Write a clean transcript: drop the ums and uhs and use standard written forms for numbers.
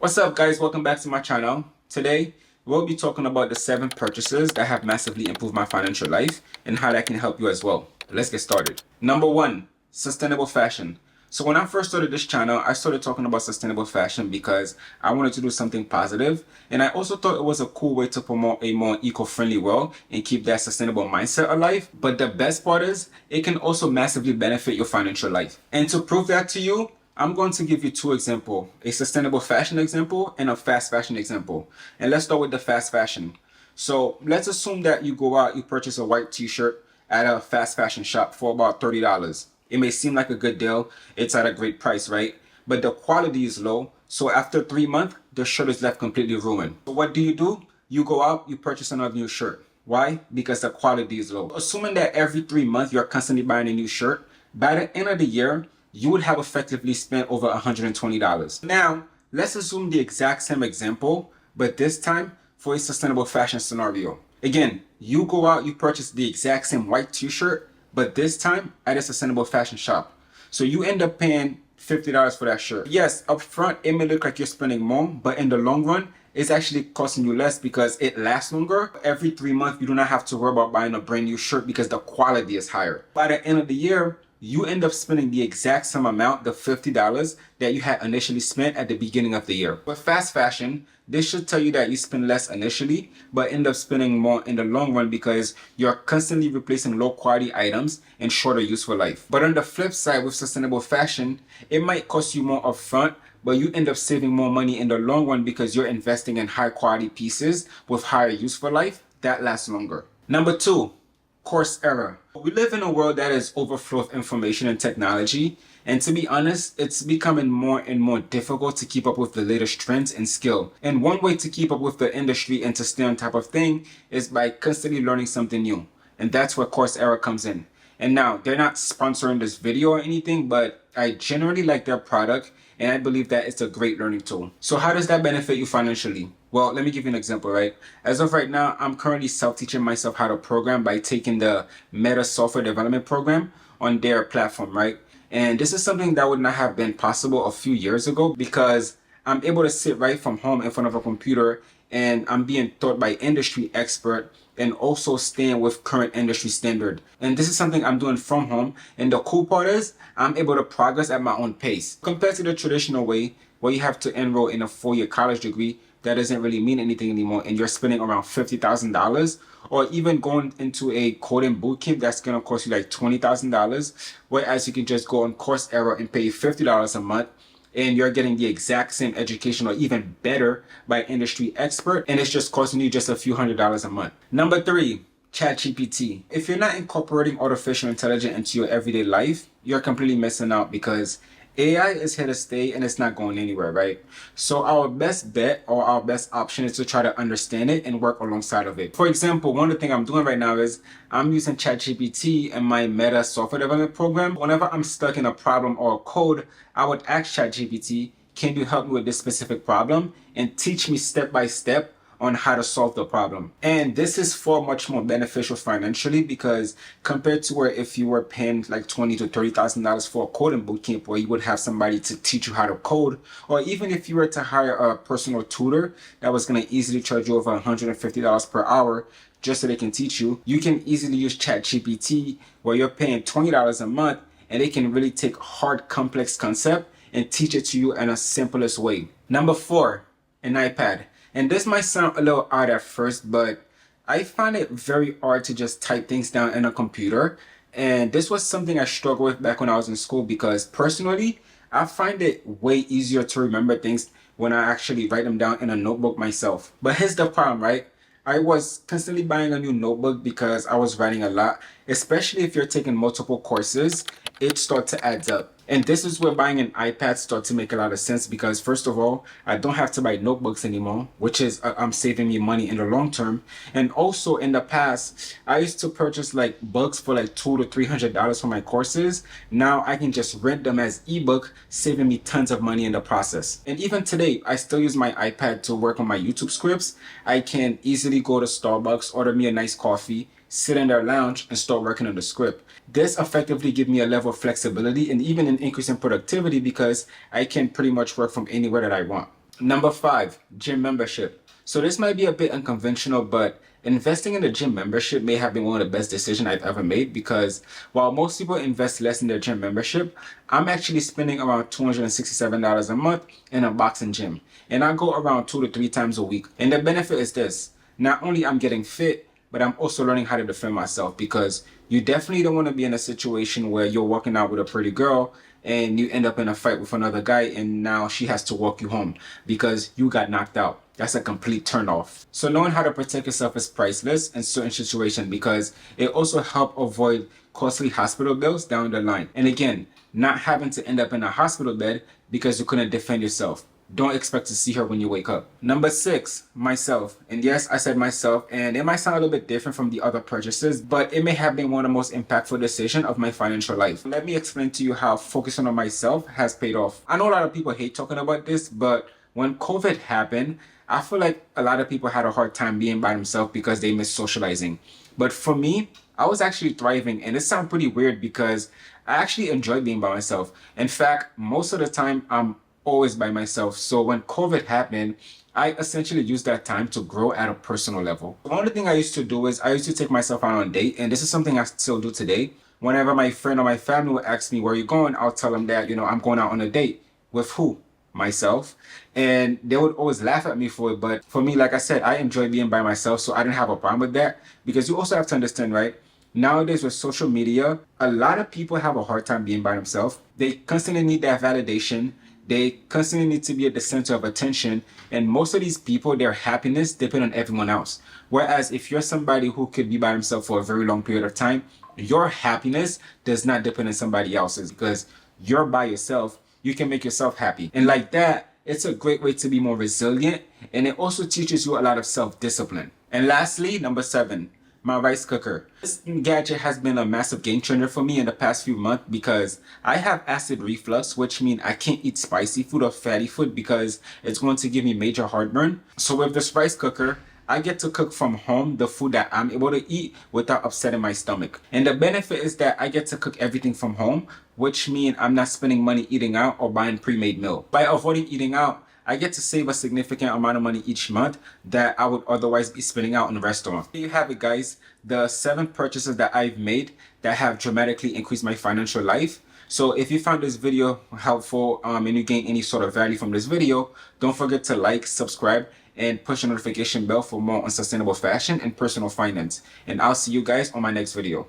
What's up, guys? Welcome back to my channel. Today we'll be talking about the 7 purchases that have massively improved my financial life and how that can help you as well. Let's get started. Number 1, sustainable fashion. So when I first started this channel, I started talking about sustainable fashion because I wanted to do something positive, and I also thought it was a cool way to promote a more eco-friendly world and keep that sustainable mindset alive. But the best part is it can also massively benefit your financial life. And to prove that to you, I'm going to give you 2 examples, a sustainable fashion example and a fast fashion example. And let's start with the fast fashion. So let's assume that you go out, you purchase a white t-shirt at a fast fashion shop for about $30. It may seem like a good deal. It's at a great price, right? But the quality is low. So after 3 months, the shirt is left completely ruined. So what do? You go out, you purchase another new shirt. Why? Because the quality is low. Assuming that every 3 months you're constantly buying a new shirt, by the end of the year, you would have effectively spent over $120. Now, let's assume the exact same example, but this time for a sustainable fashion scenario. Again, you go out, you purchase the exact same white t-shirt, but this time at a sustainable fashion shop. So you end up paying $50 for that shirt. Yes, up front, it may look like you're spending more, but in the long run, it's actually costing you less because it lasts longer. Every 3 months, you do not have to worry about buying a brand new shirt because the quality is higher. By the end of the year, you end up spending the exact same amount, the $50 that you had initially spent at the beginning of the year. With fast fashion, this should tell you that you spend less initially, but end up spending more in the long run because you're constantly replacing low quality items and shorter useful life. But on the flip side, with sustainable fashion, it might cost you more upfront, but you end up saving more money in the long run because you're investing in high quality pieces with higher useful life that lasts longer. Number 2, Coursera. We live in a world that is overflow of information and technology, and to be honest, it's becoming more and more difficult to keep up with the latest trends and skill. And one way to keep up with the industry and to stay on top of things is by constantly learning something new. And that's where Coursera comes in. And now, they're not sponsoring this video or anything, but I generally like their product and I believe that it's a great learning tool. So how does that benefit you financially? Well, let me give you an example, right? As of right now, I'm currently self-teaching myself how to program by taking the Meta software development program on their platform, right? And this is something that would not have been possible a few years ago because I'm able to sit right from home in front of a computer and I'm being taught by industry expert and also staying with current industry standard. And this is something I'm doing from home. And the cool part is I'm able to progress at my own pace. Compared to the traditional way where you have to enroll in a 4-year college degree, that doesn't really mean anything anymore. And you're spending around $50,000, or even going into a coding bootcamp that's gonna cost you like $20,000. Whereas you can just go on Coursera and pay $50 a month and you're getting the exact same education or even better by industry expert, and it's just costing you just a few $100s a month. Number 3, ChatGPT. If you're not incorporating artificial intelligence into your everyday life, you're completely missing out because AI is here to stay and it's not going anywhere, right? So our best bet or our best option is to try to understand it and work alongside of it. For example, one of the things I'm doing right now is I'm using ChatGPT in my Meta software development program. Whenever I'm stuck in a problem or a code, I would ask ChatGPT, can you help me with this specific problem, and teach me step by step on how to solve the problem. And this is far much more beneficial financially because compared to where if you were paying like $20,000 to $30,000 for a coding bootcamp where you would have somebody to teach you how to code, or even if you were to hire a personal tutor that was going to easily charge you over $150 per hour just so they can teach you, you can easily use ChatGPT where you're paying $20 a month and they can really take hard complex concept and teach it to you in a simplest way. Number 4, an iPad. And this might sound a little odd at first, but I find it very hard to just type things down in a computer. And this was something I struggled with back when I was in school because personally, I find it way easier to remember things when I actually write them down in a notebook myself. But here's the problem, right? I was constantly buying a new notebook because I was writing a lot, especially if you're taking multiple courses, it starts to add up. And this is where buying an iPad starts to make a lot of sense because first of all, I don't have to buy notebooks anymore, which is I'm saving me money in the long term. And also in the past, I used to purchase like books for like $200 to $300 for my courses. Now I can just rent them as ebook, saving me tons of money in the process. And even today, I still use my iPad to work on my YouTube scripts. I can easily go to Starbucks, order me a nice coffee, sit in their lounge and start working on the script. This effectively gives me a level of flexibility and even an increase in productivity because I can pretty much work from anywhere that I want. Number 5, gym membership. So this might be a bit unconventional, but investing in a gym membership may have been one of the best decisions I've ever made because while most people invest less in their gym membership, I'm actually spending around $267 a month in a boxing gym. And I go around 2 to 3 times a week. And the benefit is this. Not only I'm getting fit, but I'm also learning how to defend myself because you definitely don't want to be in a situation where you're working out with a pretty girl and you end up in a fight with another guy and now she has to walk you home because you got knocked out. That's a complete turnoff. So knowing how to protect yourself is priceless in certain situations because it also helps avoid costly hospital bills down the line. And again, not having to end up in a hospital bed because you couldn't defend yourself. Don't expect to see her when you wake up. Number 6, myself. And yes, I said myself, and it might sound a little bit different from the other purchases, but it may have been one of the most impactful decisions of my financial life. Let me explain to you how focusing on myself has paid off. I know a lot of people hate talking about this, but when COVID happened, I feel like a lot of people had a hard time being by themselves because they miss socializing. But for me, I was actually thriving, and it sounds pretty weird because I actually enjoy being by myself. In fact, most of the time, I'm always by myself. So when COVID happened, I essentially used that time to grow at a personal level. The only thing I used to do is I used to take myself out on a date, and this is something I still do today. Whenever my friend or my family would ask me, where are you going? I'll tell them that, I'm going out on a date. With who? Myself. And they would always laugh at me for it. But for me, like I said, I enjoy being by myself, so I didn't have a problem with that. Because you also have to understand, right? Nowadays with social media, a lot of people have a hard time being by themselves. They constantly need that validation. They constantly need to be at the center of attention. And most of these people, their happiness depends on everyone else. Whereas if you're somebody who could be by himself for a very long period of time, your happiness does not depend on somebody else's because you're by yourself. You can make yourself happy. And like that, it's a great way to be more resilient. And it also teaches you a lot of self-discipline. And lastly, number 7, my rice cooker. This gadget has been a massive game changer for me in the past few months because I have acid reflux, which means I can't eat spicy food or fatty food because it's going to give me major heartburn. So with this rice cooker, I get to cook from home the food that I'm able to eat without upsetting my stomach. And the benefit is that I get to cook everything from home, which means I'm not spending money eating out or buying pre-made meal. By avoiding eating out, I get to save a significant amount of money each month that I would otherwise be spending out in a restaurant. Here you have it, guys. The 7 purchases that I've made that have dramatically increased my financial life. So if you found this video helpful and you gain any sort of value from this video, don't forget to like, subscribe, and push the notification bell for more on sustainable fashion and personal finance. And I'll see you guys on my next video.